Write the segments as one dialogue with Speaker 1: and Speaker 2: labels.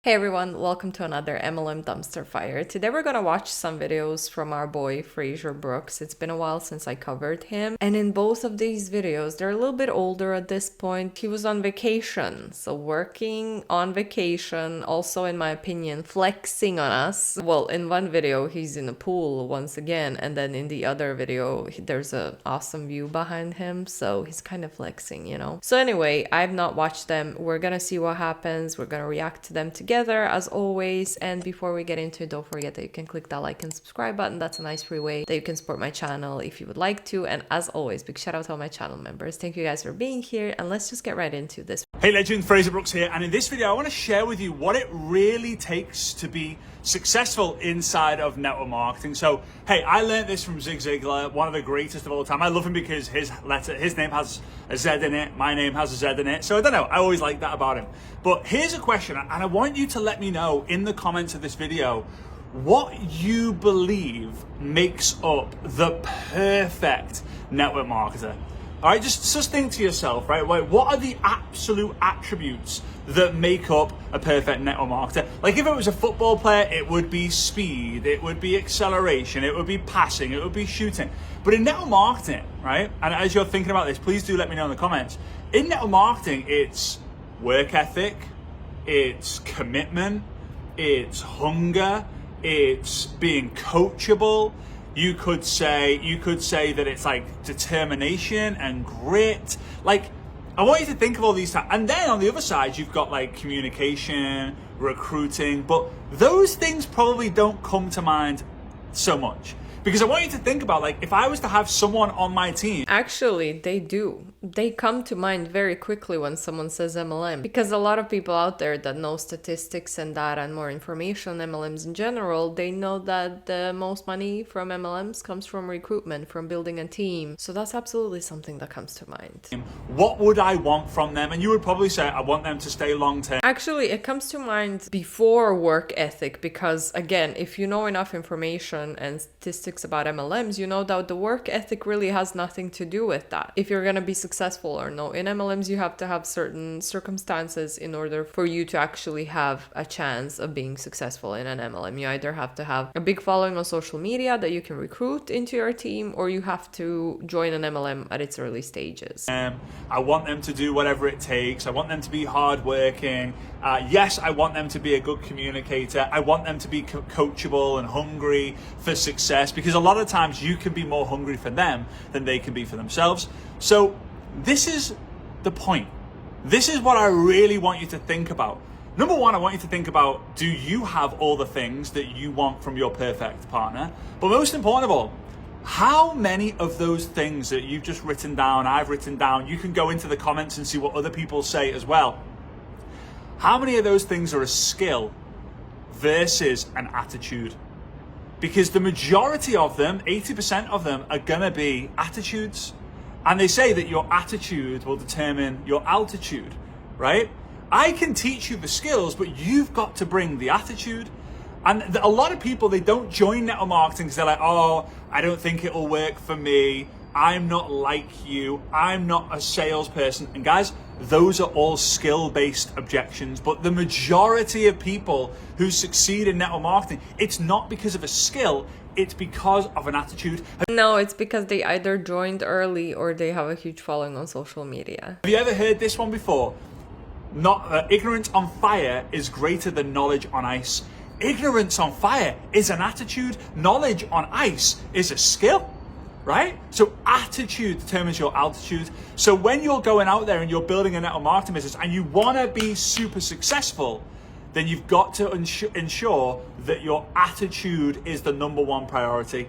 Speaker 1: Hey everyone, welcome to another MLM dumpster fire. Today we're gonna watch some videos from our boy Frazer Brooks. It's been a while since I covered him, and in both of these videos, they're a little bit older at this point. He was on vacation, so working on vacation, also in my opinion, flexing on us. Well, in one video, he's in a pool once again, and then in the other video, there's an awesome view behind him, so he's kind of flexing, you know? So anyway, I've not watched them. We're gonna see what happens. We're gonna react to them together as always, and before we get into it, don't forget that you can click that like and subscribe button. That's a nice free way that you can support my channel if you would like to. And as always, big shout out to all my channel members. Thank you guys for being here, and let's just get right into this.
Speaker 2: Hey legend, Frazer Brooks here, and in this video I want to share with you what it really takes to be successful inside of network marketing. So hey, I learned this from Zig Ziglar, one of the greatest of all time. I love him because his name has a Z in it, my name has a Z in it, so I don't know, I always like that about him. But here's a question, and I want you to let me know in the comments of this video what you believe makes up the perfect network marketer. All right, just think to yourself, right? What are the absolute attributes that make up a perfect network marketer? Like if it was a football player, it would be speed, it would be acceleration, it would be passing, it would be shooting. But in network marketing, right? And as you're thinking about this, please do let me know in the comments. In network marketing, it's work ethic, it's commitment, it's hunger, it's being coachable. You could say that it's like determination and grit. Like, I want you to think of all these things. And then on the other side, you've got like communication, recruiting, but those things probably don't come to mind so much. Because I want you to think about, like, if I was to have someone on my team.
Speaker 1: Actually, they do. They come to mind very quickly when someone says MLM, because a lot of people out there that know statistics and data and more information on MLMs in general, they know that the most money from MLMs comes from recruitment, from building a team. So that's absolutely something that comes to mind.
Speaker 2: What would I want from them? And you would probably say, I want them to stay long term.
Speaker 1: Actually, it comes to mind before work ethic, because again, if you know enough information and statistics about MLMs, you know that the work ethic really has nothing to do with that. If you're gonna be successful or no. In MLMs, you have to have certain circumstances in order for you to actually have a chance of being successful in an MLM. You either have to have a big following on social media that you can recruit into your team, or you have to join an MLM at its early stages.
Speaker 2: I want them to do whatever it takes. I want them to be hardworking. Yes, I want them to be a good communicator. I want them to be coachable and hungry for success, because a lot of times you can be more hungry for them than they can be for themselves. So this is the point. This is what I really want you to think about. Number one, I want you to think about, do you have all the things that you want from your perfect partner? But most important of all, how many of those things that you've just written down, I've written down, you can go into the comments and see what other people say as well. How many of those things are a skill versus an attitude? Because the majority of them, 80% of them, are gonna be attitudes. And they say that your attitude will determine your altitude, right? I can teach you the skills, but you've got to bring the attitude. And a lot of people, they don't join network marketing because they're like, oh, I don't think it'll work for me. I'm not like you. I'm not a salesperson. And guys, those are all skill-based objections. But the majority of people who succeed in network marketing, it's not because of a skill, it's because of an attitude.
Speaker 1: No, it's because they either joined early or they have a huge following on social media.
Speaker 2: Have you ever heard this one before? Ignorance on fire is greater than knowledge on ice. Ignorance on fire is an attitude. Knowledge on ice is a skill, right? So attitude determines your altitude. So when you're going out there and you're building a network marketing business and you want to be super successful, then you've got to ensure that your attitude is the number one priority.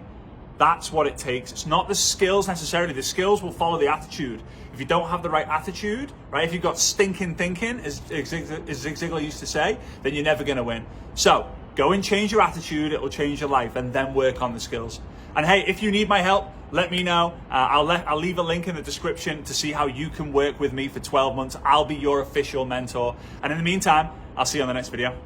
Speaker 2: That's what it takes. It's not the skills necessarily. The skills will follow the attitude. If you don't have the right attitude, right? If you've got stinking thinking, as Zig Ziglar used to say, then you're never going to win. So go and change your attitude. It will change your life, and then work on the skills. And hey, if you need my help, let me know. I'll leave a link in the description to see how you can work with me for 12 months. I'll be your official mentor. And in the meantime, I'll see you on the next video.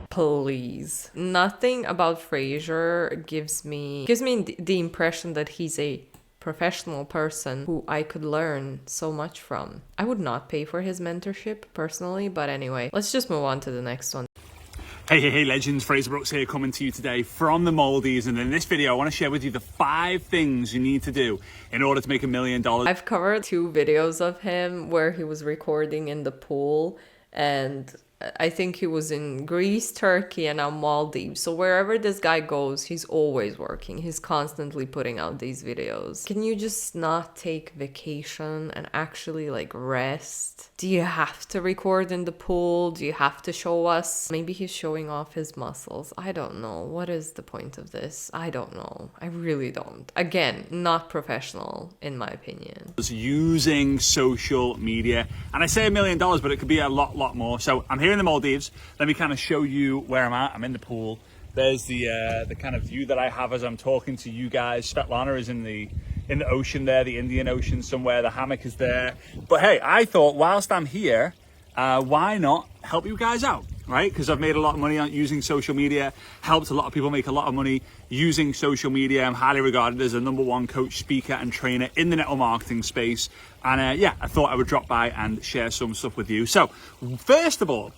Speaker 1: Please. Nothing about Frazer gives me the impression that he's a professional person who I could learn so much from. I would not pay for his mentorship personally, but anyway, let's just move on to the next one.
Speaker 2: Hey, legends, Frazer Brooks here, coming to you today from the Maldives. And in this video, I want to share with you the 5 things you need to do in order to make $1 million.
Speaker 1: I've covered 2 videos of him where he was recording in the pool, and I think he was in Greece, Turkey, and now Maldives. So wherever this guy goes, he's always working. He's constantly putting out these videos. Can you just not take vacation and actually like rest? Do you have to record in the pool? Do you have to show us? Maybe he's showing off his muscles. I don't know. What is the point of this? I don't know. I really don't. Again, not professional in my opinion.
Speaker 2: Using social media. And I say $1 million, but it could be a lot more. So I'm here in the Maldives. Let me kind of show you where I'm at. I'm in the pool. There's the kind of view that I have as I'm talking to you guys. Svetlana is in the ocean there, the Indian Ocean somewhere. The hammock is there. But hey, I thought whilst I'm here, why not help you guys out, right? Because I've made a lot of money on using social media, helped a lot of people make a lot of money using social media. I'm highly regarded as a #1 coach, speaker, and trainer in the network marketing space. And yeah, I thought I would drop by and share some stuff with you. So first of all,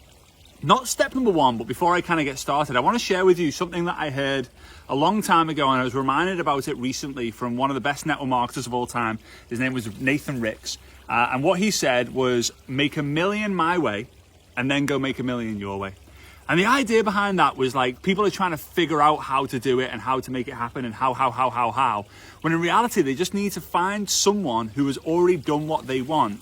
Speaker 2: not step number 1, but before I kind of get started, I want to share with you something that I heard a long time ago, and I was reminded about it recently from one of the best network marketers of all time. His name was Nathan Ricks. And what he said was, make $1 million my way and then go make $1 million your way. And the idea behind that was like, people are trying to figure out how to do it and how to make it happen and how. When in reality, they just need to find someone who has already done what they want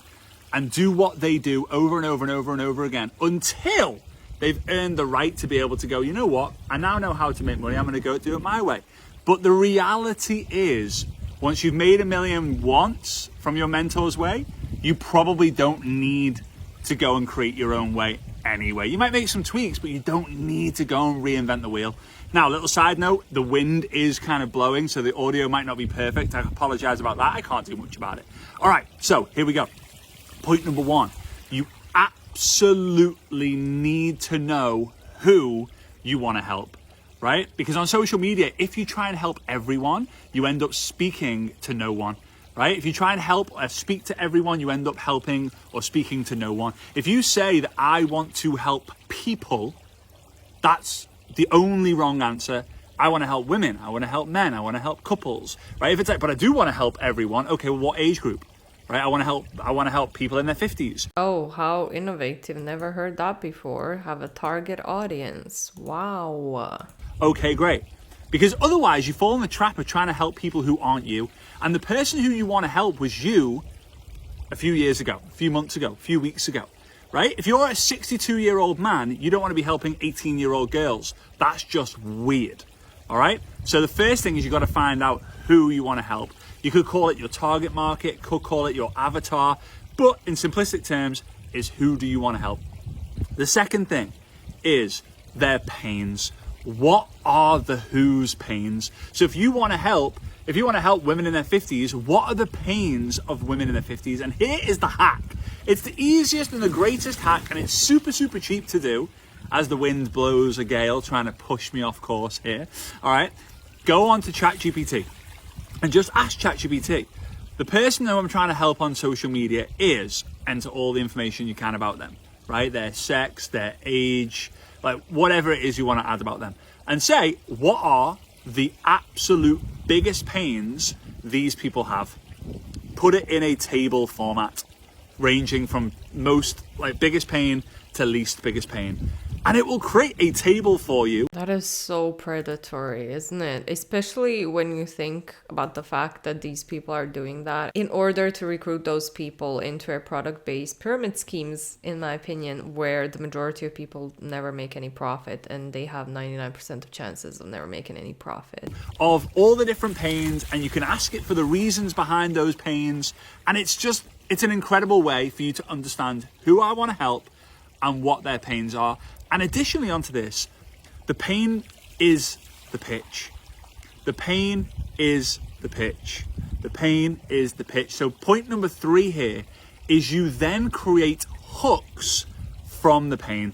Speaker 2: and do what they do over and over and over and over again until they've earned the right to be able to go, you know what, I now know how to make money, I'm going to go do it my way. But the reality is, once you've made $1 million once from your mentor's way, you probably don't need to go and create your own way anyway. You might make some tweaks, but you don't need to go and reinvent the wheel. Now, a little side note, the wind is kind of blowing, so the audio might not be perfect. I apologize about that. I can't do much about it. All right, so here we go. Point number 1, you absolutely need to know who you want to help, right? Because on social media, if you try and help everyone, you end up speaking to no one, right? If you try and help or speak to everyone, you end up helping or speaking to no one. If you say that I want to help people, that's the only wrong answer. I want to help women, I want to help men, I want to help couples, right? If it's like, but I do want to help everyone, okay, well, what age group? Right, I want to help people in their 50s.
Speaker 1: Oh, how innovative. Never heard that before. Have a target audience. Wow.
Speaker 2: Okay, great. Because otherwise you fall in the trap of trying to help people who aren't you. And the person who you want to help was you a few years ago, a few months ago, a few weeks ago, right? If you're a 62-year-old man, you don't want to be helping 18-year-old girls. That's just weird, all right? So the first thing is you got to find out who you want to help. You could call it your target market, could call it your avatar, but in simplistic terms is who do you want to help? The second thing is their pains. What are the who's pains? So if you want to help women in their 50s, what are the pains of women in their 50s? And here is the hack. It's the easiest and the greatest hack, and it's super cheap to do as the wind blows a gale trying to push me off course here. All right, go on to ChatGPT. And just ask ChatGPT, the person who I'm trying to help on social media is, enter all the information you can about them, right? Their sex, their age, like whatever it is you want to add about them. And say, what are the absolute biggest pains these people have? Put it in a table format, ranging from most, like biggest pain to least biggest pain. And it will create a table for you.
Speaker 1: That is so predatory, isn't it? Especially when you think about the fact that these people are doing that in order to recruit those people into a product-based pyramid schemes, in my opinion, where the majority of people never make any profit and they have 99% of chances of never making any profit.
Speaker 2: Of all the different pains, and you can ask it for the reasons behind those pains. And it's an incredible way for you to understand who I want to help and what their pains are. And additionally onto this, the pain is the pitch. The pain is the pitch. The pain is the pitch. So point number 3 here is you then create hooks from the pain.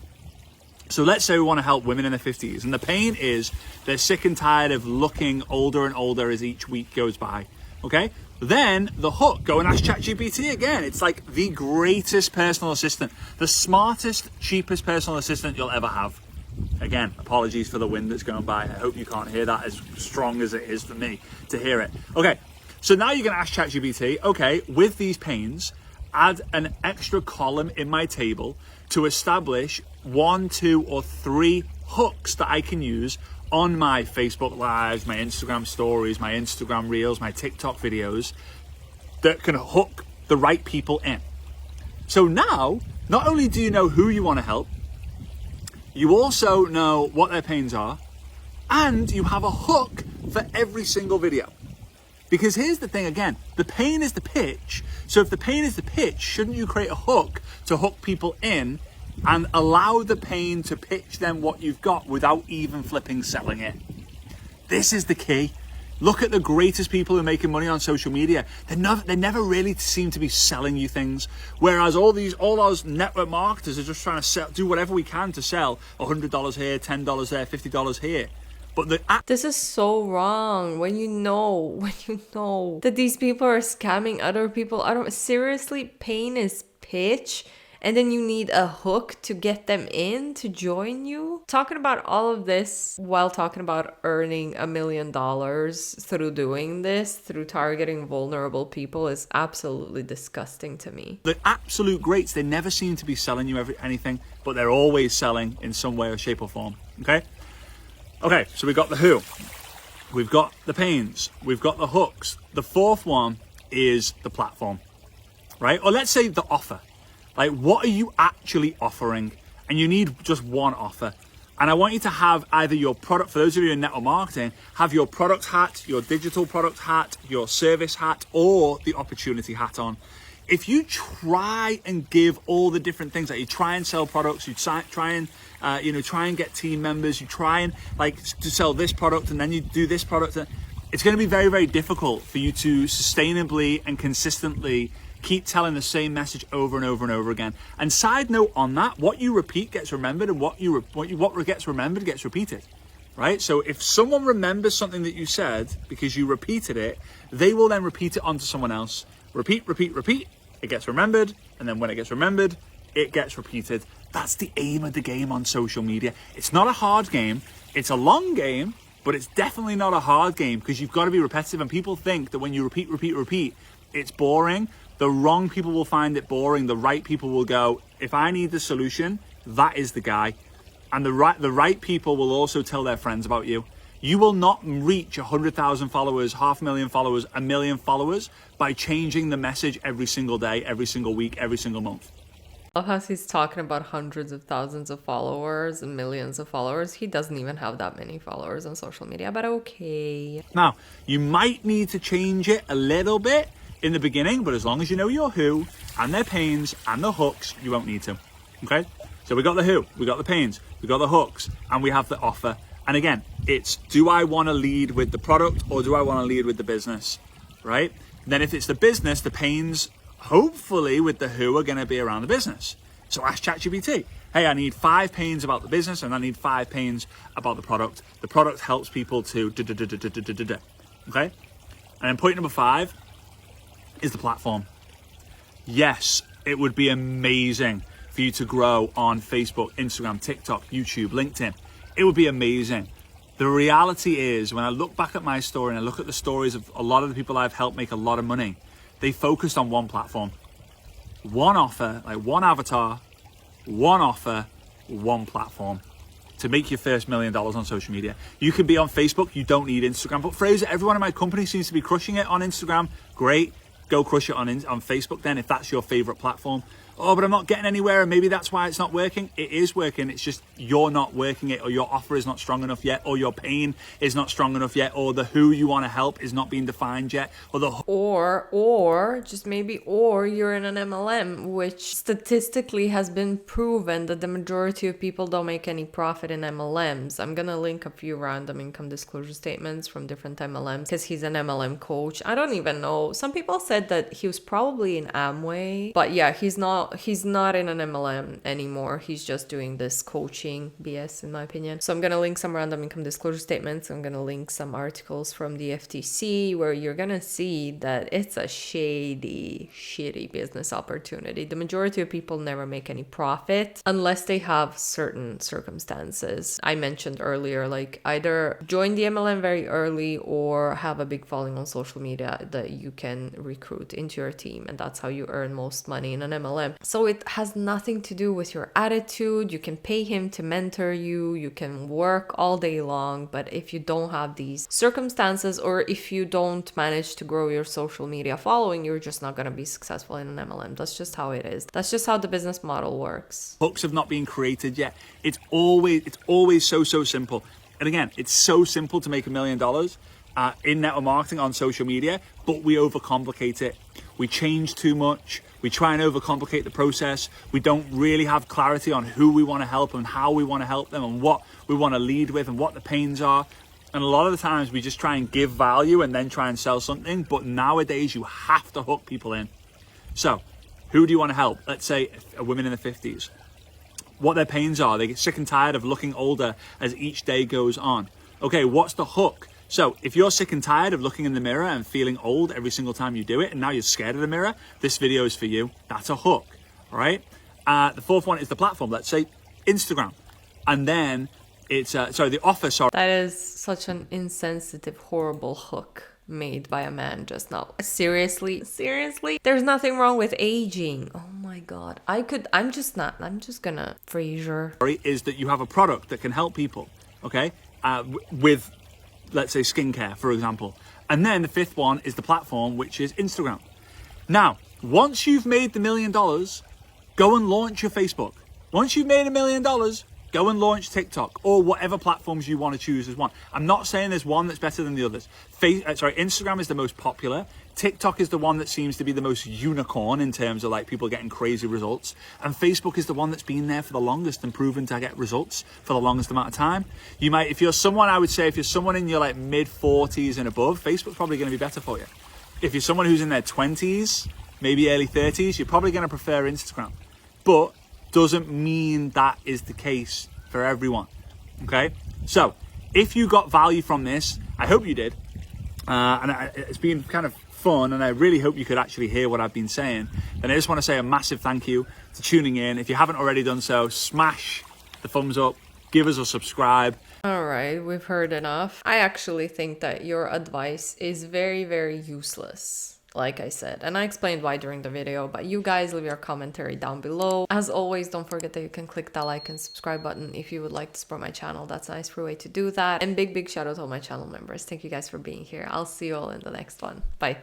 Speaker 2: So let's say we want to help women in their 50s, and the pain is they're sick and tired of looking older and older as each week goes by. Okay? Then the hook, go and ask ChatGPT again. It's like the greatest personal assistant, the smartest, cheapest personal assistant you'll ever have. Again, apologies for the wind that's going by. I hope you can't hear that as strong as it is for me to hear it. Okay, so now you're going to ask ChatGPT, okay, with these pains, add an extra column in my table to establish 1, 2, or 3 hooks that I can use on my Facebook Lives, my Instagram stories, my Instagram Reels, my TikTok videos that can hook the right people in. So now, not only do you know who you want to help, you also know what their pains are, and you have a hook for every single video. Because here's the thing again, the pain is the pitch. So if the pain is the pitch, shouldn't you create a hook to hook people in and allow the pain to pitch them what you've got without even flipping selling it? This is the key. Look at the greatest people who are making money on social media. They never really seem to be selling you things. Whereas all those network marketers are just trying to do whatever we can to sell $100 here, $10 there, $50 here. But
Speaker 1: this is so wrong when you know that these people are scamming other people. Seriously, pain is pitch, and then you need a hook to get them in to join you. Talking about all of this while talking about earning $1 million through doing this, through targeting vulnerable people, is absolutely disgusting to me.
Speaker 2: The absolute greats, they never seem to be selling you anything, but they're always selling in some way or shape or form, okay? Okay, so we've got the who, we've got the pains, we've got the hooks. The fourth one is the platform, right? Or let's say the offer. Like, what are you actually offering? And you need just one offer. And I want you to have either your product, for those of you in network marketing, have your product hat, your digital product hat, your service hat, or the opportunity hat on. If you try and give all the different things, like you try and sell products, you try and get team members, you try and to sell this product, and then you do this product, it's going to be very, very difficult for you to sustainably and consistently keep telling the same message over and over and over again. And side note on that, what you repeat gets remembered, and what gets remembered gets repeated, right? So if someone remembers something that you said because you repeated it, they will then repeat it onto someone else. Repeat, repeat, repeat. It gets remembered, and then when it gets remembered, it gets repeated. That's the aim of the game on social media. It's not a hard game. It's a long game, but it's definitely not a hard game, because you've got to be repetitive. And people think that when you repeat, repeat, repeat, it's boring. The wrong people will find it boring. The right people will go, if I need the solution, that is the guy. And the right people will also tell their friends about you. You will not reach 100,000 followers, 500,000 followers, 1 million followers by changing the message every single day, every single week, every single month.
Speaker 1: I love how he's talking about hundreds of thousands of followers and millions of followers. He doesn't even have that many followers on social media, but okay.
Speaker 2: Now, you might need to change it a little bit in the beginning, but as long as you know your who and their pains and the hooks, you won't need to, okay? So we got the who, we got the pains, we got the hooks, and we have the offer. And again, it's, do I want to lead with the product, or do I want to lead with the business, right? And then if it's the business, the pains, hopefully with the who, are going to be around the business. So ask ChatGPT, hey, I need 5 pains about the business, and I need 5 pains about the product. The product helps people to okay? And then point number 5 is the platform. Yes, it would be amazing for you to grow on Facebook, Instagram, TikTok, YouTube, LinkedIn. It would be amazing. The reality is, when I look back at my story and I look at the stories of a lot of the people I've helped make a lot of money, they focused on one platform, one offer, like one avatar, one offer, one platform to make your first $1 million on social media. You can be on Facebook, you don't need Instagram. But Frazer, everyone in my company seems to be crushing it on Instagram. Great, go crush it on Facebook then, if that's your favorite platform. Oh, but I'm not getting anywhere, and maybe that's why it's not working. It is working. It's just you're not working it, or your offer is not strong enough yet, or your pain is not strong enough yet, or the who you want to help is not being defined yet,
Speaker 1: or just maybe you're in an MLM, which statistically has been proven that the majority of people don't make any profit in MLMs. I'm gonna link a few random income disclosure statements from different MLMs, because he's an MLM coach. I don't even know. Some people said that he was probably in Amway, but yeah, he's not he's not in an MLM anymore. He's just doing this coaching BS, in my opinion. So I'm going to link some random income disclosure statements. I'm going to link some articles from the FTC where you're going to see that it's a shitty business opportunity. The majority of people never make any profit unless they have certain circumstances. I mentioned earlier, like either join the MLM very early or have a big following on social media that you can recruit into your team, and that's how you earn most money in an MLM. So it has nothing to do with your attitude. You can pay him to mentor you, you can work all day long, but if you don't have these circumstances, or if you don't manage to grow your social media following, you're just not going to be successful in an MLM. That's just how it is. That's just how the business model works.
Speaker 2: Hooks have not been created yet. It's always so simple. And again, it's so simple to make $1 million in network marketing on social media, but we overcomplicate it. We change too much. We try and overcomplicate the process. We don't really have clarity on who we want to help and how we want to help them and what we want to lead with and what the pains are. And a lot of the times we just try and give value and then try and sell something. But nowadays you have to hook people in. So who do you want to help? Let's say a woman in the 50s. What their pains are. They get sick and tired of looking older as each day goes on. Okay, what's the hook? So if you're sick and tired of looking in the mirror and feeling old every single time you do it, and now you're scared of the mirror, this video is for you. That's a hook, all right? The fourth one is the platform. Let's say Instagram. And then it's, the offer, sorry.
Speaker 1: That is such an insensitive, horrible hook made by a man just now. Seriously? There's nothing wrong with aging. Oh my God. I'm just gonna Frazer.
Speaker 2: Is that you have a product that can help people, okay? With, let's say, skincare, for example. And then the fifth one is the platform, which is Instagram. Now, once you've made the $1 million, go and launch your Facebook. Once you've made $1 million, go and launch TikTok or whatever platforms you want to choose as one. I'm not saying there's one that's better than the others. Instagram is the most popular. TikTok is the one that seems to be the most unicorn in terms of like people getting crazy results. And Facebook is the one that's been there for the longest and proven to get results for the longest amount of time. You might, if you're someone in your like mid 40s and above, Facebook's probably going to be better for you. If you're someone who's in their 20s, maybe early 30s, you're probably going to prefer Instagram. But doesn't mean that is the case for everyone, okay? So if you got value from this, I hope you did, it's been kind of fun, and I really hope you could actually hear what I've been saying. And I just want to say a massive thank you for tuning in. If you haven't already done so, smash the thumbs up, give us a subscribe.
Speaker 1: All right, we've heard enough. I actually think that your advice is very, very useless, like I said, and I explained why during the video, but you guys leave your commentary down below. As always, don't forget that you can click that like and subscribe button if you would like to support my channel. That's a nice free way to do that. And big shout out to all my channel members. Thank you guys for being here. I'll see you all in the next one. Bye.